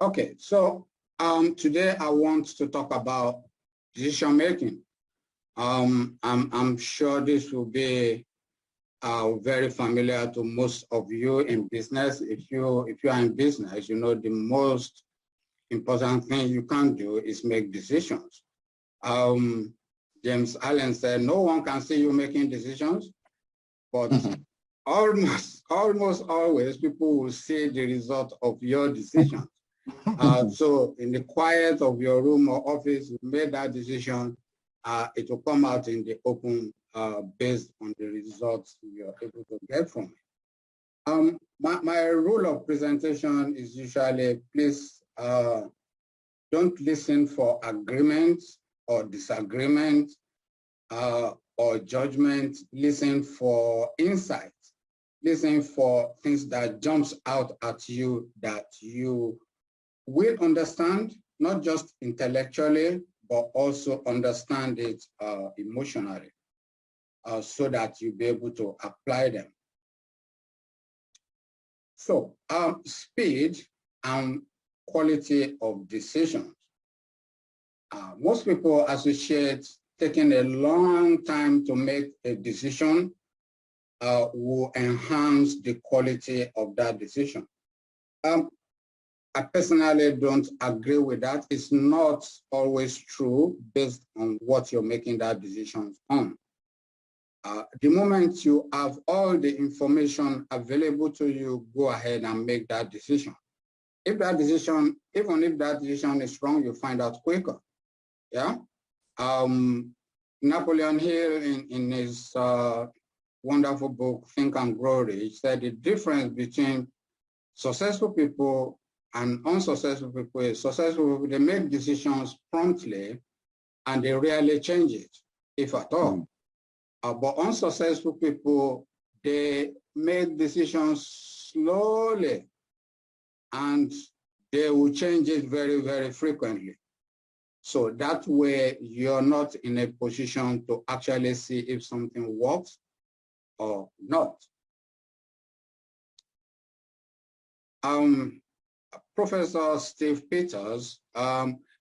Okay, so today I want to talk about decision making. I'm sure this will be very familiar to most of you in business. If you are in business, you know the most important thing you can do is make decisions. James Allen said, "No one can see you making decisions, but almost always people will see the result of your decisions." So in the quiet of your room or office, you made that decision, it will come out in the open based on the results you're able to get from it. My rule of presentation is usually, please don't listen for agreement or disagreement or judgment. Listen for insight. Listen for things that jumps out at you that you will understand, not just intellectually, but also understand it emotionally, so that you'll be able to apply them. So speed and quality of decisions. Most people associate taking a long time to make a decision will enhance the quality of that decision. I personally don't agree with that. It's not always true based on what you're making that decision on. The moment you have all the information available to you, go ahead and make that decision. If that decision, even if that decision is wrong, you find out quicker. Yeah. Napoleon Hill in his wonderful book, Think and Grow Rich, said the difference between successful people and unsuccessful people is successful people, they make decisions promptly and they rarely change it, if at all. But unsuccessful people, they make decisions slowly and they will change it very, very frequently. So that way you're not in a position to actually see if something works or not. Professor Steve Peters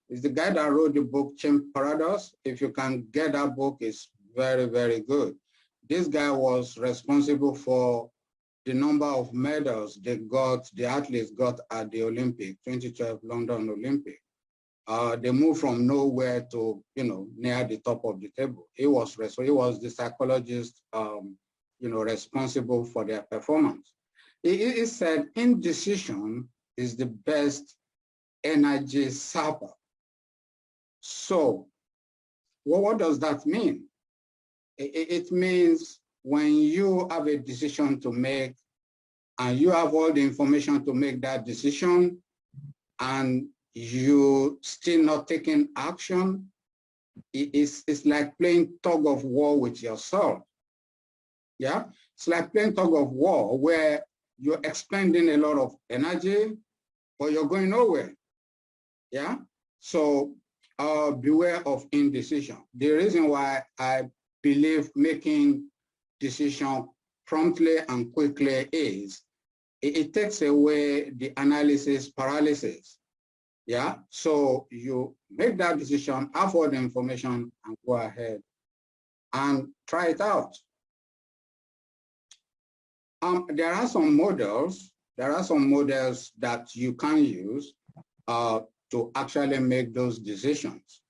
is the guy that wrote the book Chimp Paradox. If you can get that book, it's very, very good. This guy was responsible for the number of medals the athletes got at the Olympic, 2012 London Olympic. They moved from nowhere to, near the top of the table. He was the psychologist, responsible for their performance. He said indecision is the best energy sapper. So, what does that mean? It means when you have a decision to make and you have all the information to make that decision and you still not taking action, it's like playing tug of war with yourself. Yeah, it's like playing tug of war where you're expending a lot of energy, but you're going nowhere. Yeah, so beware of indecision. The reason why I believe making decision promptly and quickly is it takes away the analysis paralysis. Yeah, so you make that decision, have all the information, and go ahead and try it out. There are some models that you can use to actually make those decisions.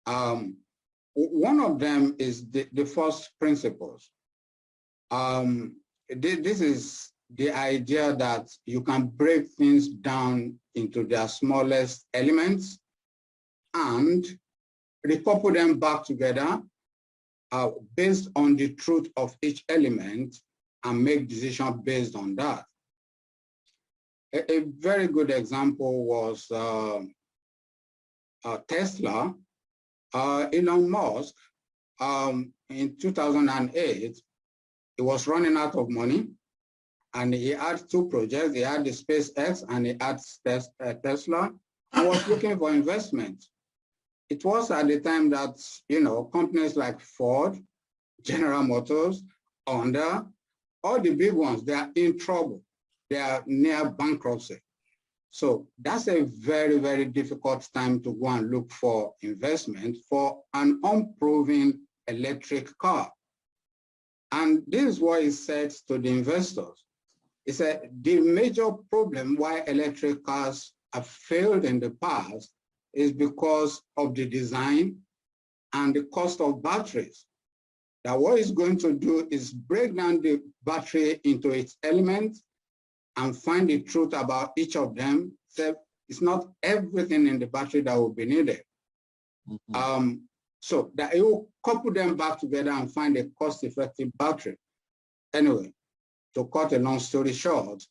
One of them is the first principles. This is the idea that you can break things down into their smallest elements and recouple them back together based on the truth of each element and make decisions based on that. A very good example was Tesla. Elon Musk, in 2008, he was running out of money and he had two projects. He had the SpaceX and he had Tesla, and was looking for investment. It was at the time that, companies like Ford, General Motors, Honda, all the big ones, they are in trouble. They are near bankruptcy. So that's a very, very difficult time to go and look for investment for an unproven electric car. And this is what he said to the investors. He said, the major problem why electric cars have failed in the past is because of the design and the cost of batteries. That what it's going to do is break down the battery into its elements and find the truth about each of them. So it's not everything in the battery that will be needed. Mm-hmm. So that it will couple them back together and find a cost-effective battery. Anyway, to cut a long story short,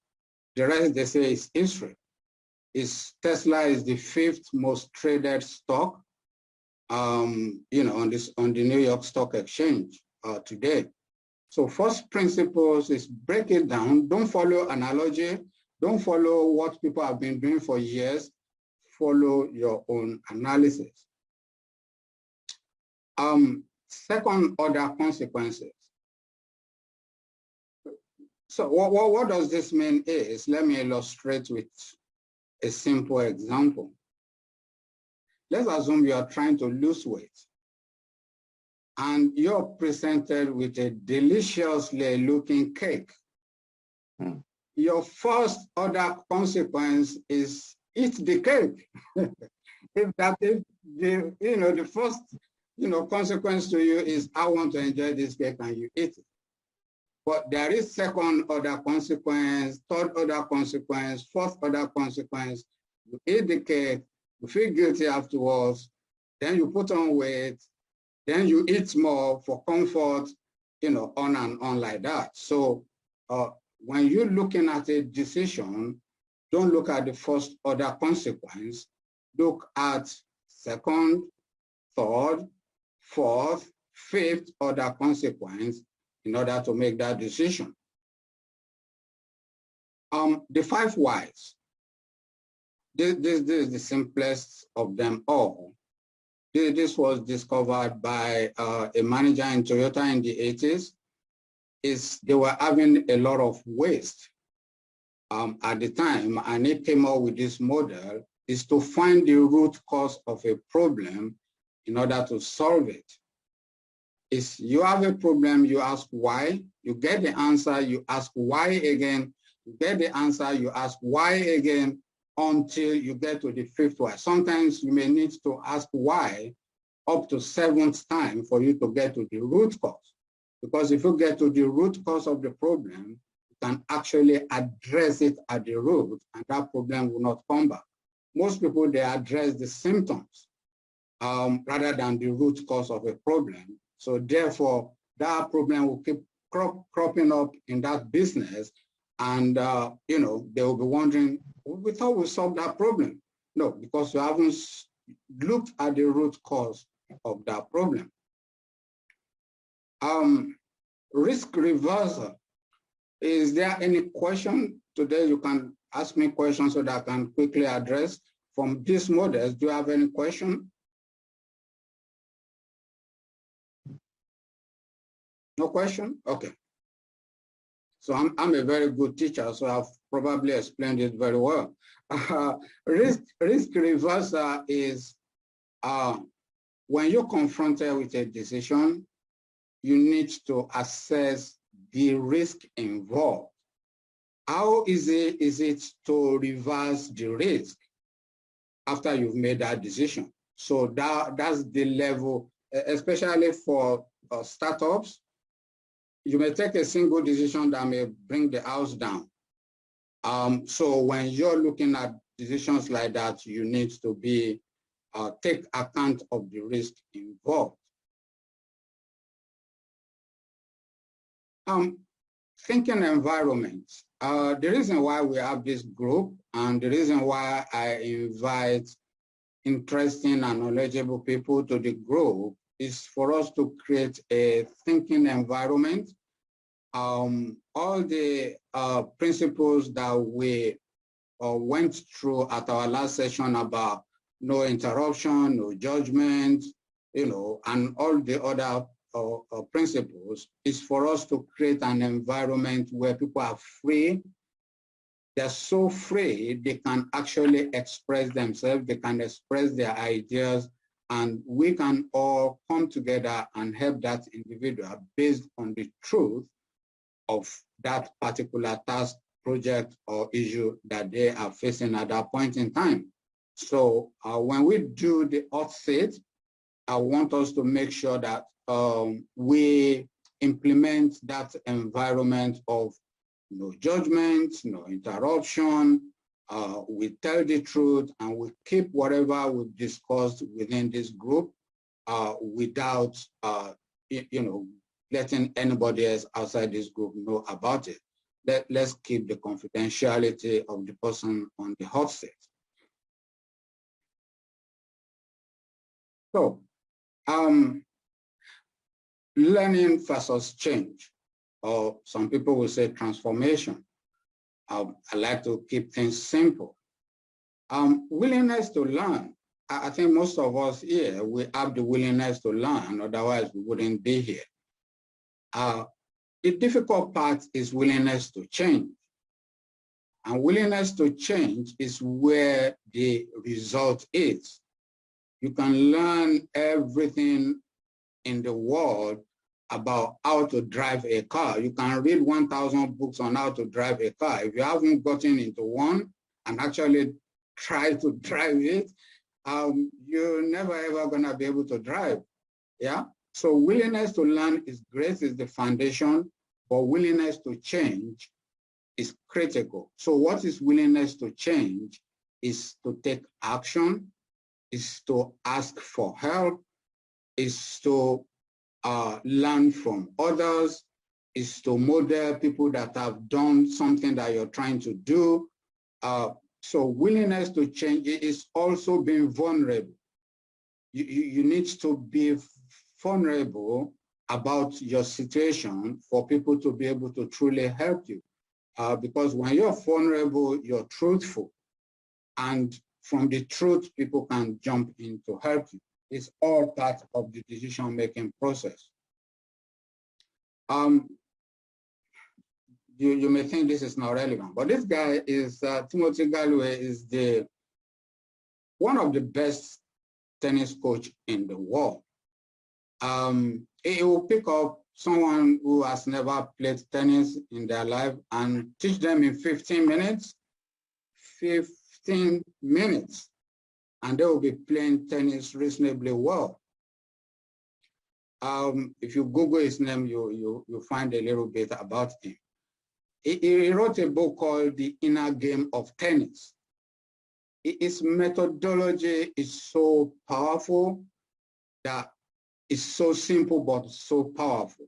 the rest they say is history. Tesla is the 5th most traded stock, on the New York Stock Exchange today. So first principles is break it down. Don't follow analogy. Don't follow what people have been doing for years. Follow your own analysis. Second order consequences. So what does this mean is, let me illustrate with a simple example. Let's assume you are trying to lose weight and you're presented with a deliciously looking cake. Your first order consequence is eat the cake. The first consequence to you is I want to enjoy this cake and you eat it. But there is second order consequence, third order consequence, fourth order consequence. You eat the cake, you feel guilty afterwards, then you put on weight, then you eat more for comfort, on and on like that. So when you're looking at a decision, don't look at the first order consequence, look at second, third, fourth, fifth order consequence in order to make that decision. The 5 whys. This is the simplest of them all. This was discovered by a manager in Toyota in the 80s. They were having a lot of waste at the time, and he came up with this model, is to find the root cause of a problem in order to solve it. You have a problem, you ask why, you get the answer, you ask why again, you get the answer, you ask why again, until you get to the 5th why. Sometimes you may need to ask why up to 7th time for you to get to the root cause. Because if you get to the root cause of the problem, you can actually address it at the root and that problem will not come back. Most people, they address the symptoms rather than the root cause of a problem. So therefore, that problem will keep cropping up in that business. And, they will be wondering, we thought we solved that problem. No, because you haven't looked at the root cause of that problem. Risk reversal. Is there any question today? You can ask me questions so that I can quickly address from these models. Do you have any question? No question? Okay. So I'm a very good teacher, so I've probably explained it very well. Risk reversal is when you're confronted with a decision, you need to assess the risk involved. How easy is it to reverse the risk after you've made that decision? So that's the level, especially for startups. You may take a single decision that may bring the house down. So when you're looking at decisions like that, you need to take account of the risk involved. Thinking environment. The reason why we have this group and the reason why I invite interesting and knowledgeable people to the group is for us to create a thinking environment. All the principles that we went through at our last session about no interruption, no judgment, and all the other principles is for us to create an environment where people are free they're so free, they can actually express themselves, they can express their ideas, and we can all come together and help that individual based on the truth of that particular task, project, or issue that they are facing at that point in time. So when we do the hot seat, I want us to make sure that we implement that environment of no judgment, no interruption. We tell the truth and we keep whatever we've discussed within this group without, letting anybody else outside this group know about it. Let's keep the confidentiality of the person on the hot seat. So, learning versus change, or some people will say transformation. I like to keep things simple. Willingness to learn. I think most of us here, we have the willingness to learn, otherwise we wouldn't be here. The difficult part is willingness to change. And willingness to change is where the result is. You can learn everything in the world about how to drive a car. You can read 1,000 books on how to drive a car. If you haven't gotten into one and actually try to drive it, you're never ever gonna be able to drive, yeah? So willingness to learn is great, is the foundation, but willingness to change is critical. So what is willingness to change? Is to take action, is to ask for help, is to learn from others, is to model people that have done something that you're trying to do. So willingness to change is also being vulnerable. You need to be vulnerable about your situation for people to be able to truly help you. Because when you're vulnerable, you're truthful. And from the truth, people can jump in to help you. It's all part of the decision-making process. You may think this is not relevant, but this guy is, Timothy Galloway is one of the best tennis coach in the world. He will pick up someone who has never played tennis in their life and teach them in 15 minutes, 15 minutes, and they will be playing tennis reasonably well. If you Google his name, you'll find a little bit about him. He wrote a book called The Inner Game of Tennis. His methodology is so powerful that it's so simple, but so powerful.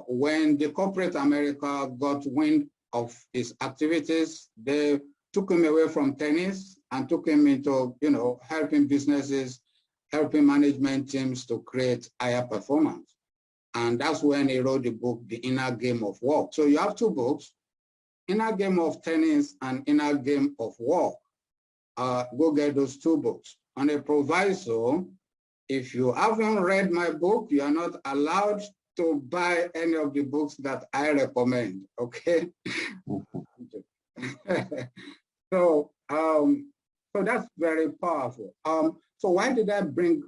When the corporate America got wind of his activities, they took him away from tennis and took him into, helping businesses, helping management teams to create higher performance. And that's when he wrote the book, The Inner Game of Work. So you have two books, Inner Game of Tennis and Inner Game of Work. Go get those two books. On a proviso, if you haven't read my book, you are not allowed to buy any of the books that I recommend, okay? So that's very powerful. So why did I bring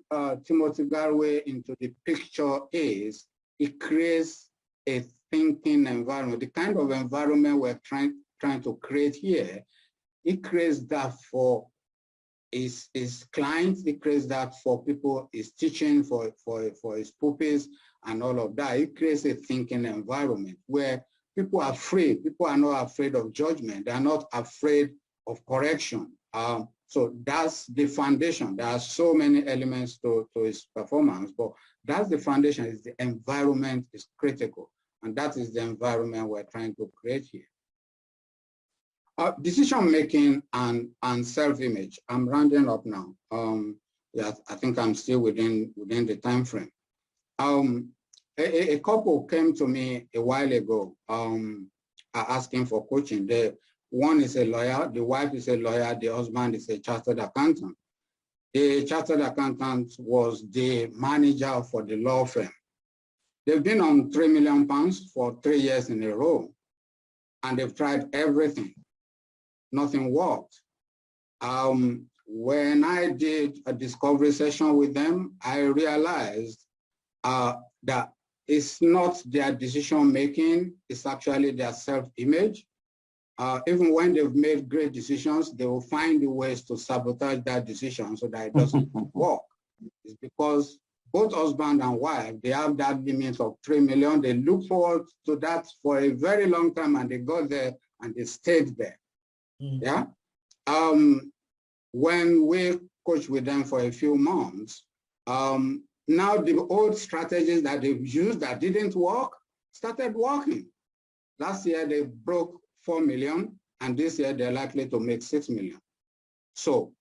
Timothy Galloway into the picture is it creates a thinking environment. The kind of environment we're trying to create here, it creates that for his clients, it creates that for people he's teaching, for his pupils and all of that. It creates a thinking environment where people are free. People are not afraid of judgment. They are not afraid of correction. So that's the foundation. There are so many elements to his performance, but that's the foundation. Is the environment is critical. And that is the environment we're trying to create here. Decision-making and self-image. I'm rounding up now. Yeah, I think I'm still within the time frame. A couple came to me a while ago asking for coaching. One is a lawyer, the wife is a lawyer, the husband is a chartered accountant. The chartered accountant was the manager for the law firm. They've been on £3 million for 3 years in a row, and they've tried everything. nothing worked. When I did a discovery session with them, I realized that it's not their decision making, it's actually their self-image. Even when they've made great decisions, they will find the ways to sabotage that decision so that it doesn't work. It's because both husband and wife, they have that limit of 3 million. They look forward to that for a very long time, and they got there and they stayed there. Yeah. When we coach with them for a few months, now the old strategies that they've used that didn't work started working. Last year, they broke 4 million, and this year they're likely to make 6 million. So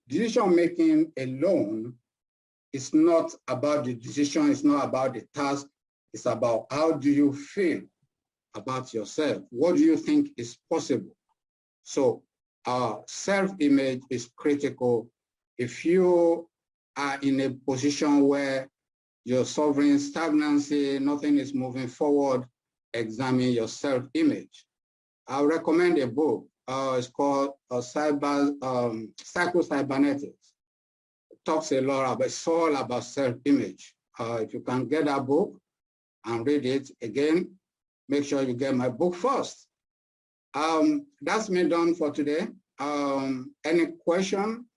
decision-making alone is not about the decision, it's not about the task, it's about how do you feel about yourself? What do you think is possible? So self-image is critical. If you are in a position where you're suffering stagnancy, nothing is moving forward, examine your self-image. I recommend a book. It's called Psycho-Cybernetics. It talks a lot about, it's all about self-image. If you can get that book and read it again, make sure you get my book first. That's me done for today. Any question?